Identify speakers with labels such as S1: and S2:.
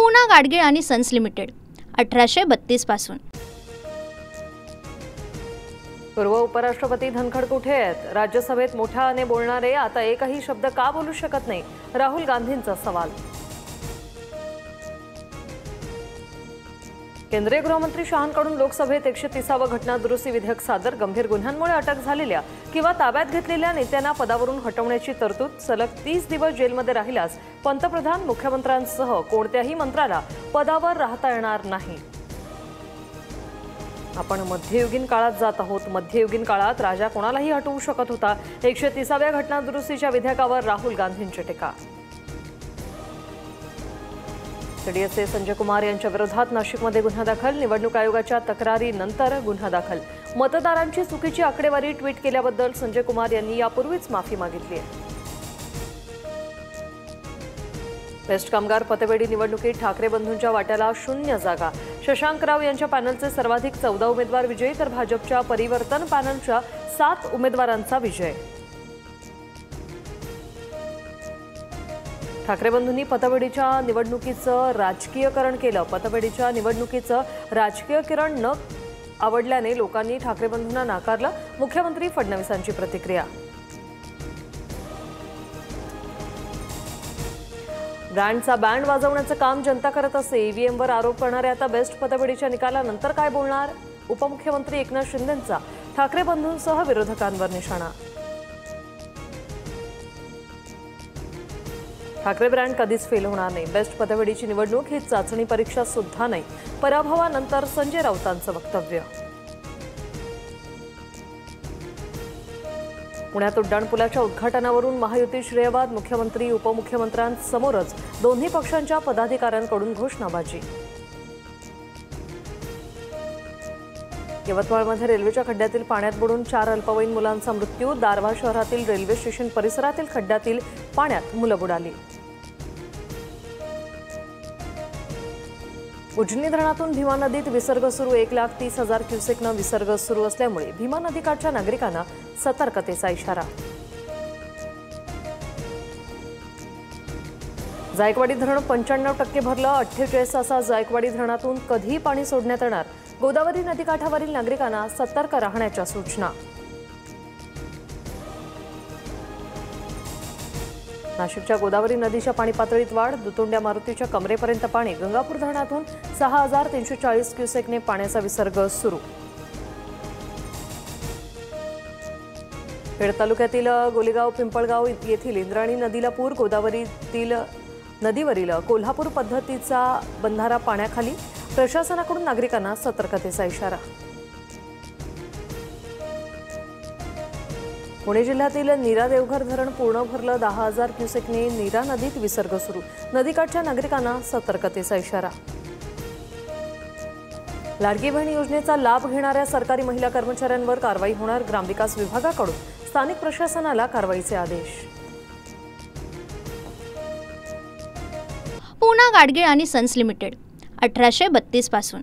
S1: पूना गाडगीळ आणि sons limited 1832 पासून।
S2: पूर्व उपराष्ट्रपती धनखड कुठे आहेत? राज्यसभेत मोठ्याने बोलणारे आता एकही शब्द का बोलू शकत नाही? राहुल गांधींचा सवाल। केंद्रीय गृहमंत्री शहांकडून लोकसभेत 130वे घटना दुरुस्ती विधेयक सादर। गंभीर गुन्ह्यांमुळे अटक झालेल्या किंवा ताब्यात घेतलेल्या नेत्यांना पदावरून हटवण्याची तरतूद। सलग 30 दिवस जेलमध्ये राहिल्यास पंतप्रधान मुख्यमंत्र्यांसह कोणत्याही मंत्र्याला पदावर राहता येणार नाही। आपण मध्ययुगीन काळात जात आहोत। मध्ययुगीन काळात राजा कोणालाही हटवू शकत होता। 130व्या घटना दुरुस्तीच्या विधेयकावर राहुल गांधींची टीका। सीडीएसचे संजय कुमार यांच्या विरोधात नाशिकमध्ये गुन्हा दाखल। निवडणूक आयोगाच्या तक्रारीनंतर गुन्हा दाखल। मतदारांची चुकीची आकडेवारी ट्विट केल्याबद्दल संजय कुमार यांनी यापूर्वीच माफी मागितली आहे। बेस्ट कामगार पतपेढी निवडणुकीत ठाकरे बंधूंच्या वाट्याला 0 जागा। शशांकराव यांच्या पॅनलचे सर्वाधिक 14 उमेदवार विजयी, तर भाजपच्या परिवर्तन पॅनलच्या 7 उमेदवारांचा विजय। ठाकरे बंधूंनी पतपेढीच्या निवडणुकीचं राजकीयकरण केलं। पतपेढीच्या निवडणुकीचं राजकीयकरण न आवडल्याने लोकांनी ठाकरे बंधूंना नाकारलं। मुख्यमंत्री फडणवीसांची प्रतिक्रिया। ब्रँडचा बँड वाजवण्याचं काम जनता करत असे। ईव्हीएमवर आरोप करणारे आता बेस्ट पतपेढीच्या निकालानंतर काय बोलणार? उपमुख्यमंत्री एकनाथ शिंदेंचा ठाकरे बंधूंसह विरोधकांवर निशाणा। ठाकरे ब्रँड कधीच फेल होणार नाही। बेस्ट पतपेढीची निवडणूक ही चाचणी परीक्षा सुद्धा नाही। पराभवानंतर संजय राऊतांचं वक्तव्य। पुण्यात उड्डाणपुलाच्या उद्घाटनावरून महायुती श्रेयवाद। मुख्यमंत्री उपमुख्यमंत्र्यांसमोरच दोन्ही पक्षांच्या पदाधिकाऱ्यांकडून घोषणाबाजी। यवतमाळमध्ये रेल्वेच्या खड्ड्यातील पाण्यात बुडून 4 अल्पवयीन मुलांचा मृत्यू। दारव्हा शहरातील रेल्वे स्टेशन परिसरातील खड्ड्यातील पाण्यात मुलं बुडाली। उजनी धरणातून भीमा नदीत विसर्ग सुरू। 1,30,000 क्युसेकनं विसर्ग सुरू असल्यामुळे भीमा नदीकाठच्या नागरिकांना सतर्कतेचा इशारा। जायकवाडी धरण 95% भरलं। 48 तासात जायकवाडी धरणातून कधी पाणी सोडण्यात येणार? गोदावरी नदीकाठावरील नागरिकांना सतर्क राहण्याच्या सूचना। नाशिकच्या गोदावरी नदीच्या पाणी पातळीत वाढ। दुतोंड्या मारुतीच्या कमरेपर्यंत पाणी। गंगापूर धरणातून 6,340 क्युसेकने पाण्याचा विसर्ग सुरू। खेड तालुक्यातील गोलेगाव पिंपळगाव येथील इंद्रायणी नदीला पूर। गोदावरीतील नदीवरील कोल्हापूर पद्धतीचा बंधारा पाण्याखाली। प्रशासनाकडून नागरिकांना सतर्कतेचा इशारा। पुणे जिल्ह्यातील नीरा देवघर धरण पूर्ण भरलं। 10,000 क्युसेकने नीरा नदीत विसर्ग सुरू। नदीकाठच्या नागरिकांना सतर्कतेचा इशारा। लाडकी बहीण योजनेचा लाभ घेणाऱ्या सरकारी महिला कर्मचाऱ्यांवर कारवाई होणार। ग्रामविकास विभागाकडून स्थानिक प्रशासनाला कारवाईचे आदेश।
S1: पूना गाडगीळ आणि सन्स लिमिटेड 1832 पासून।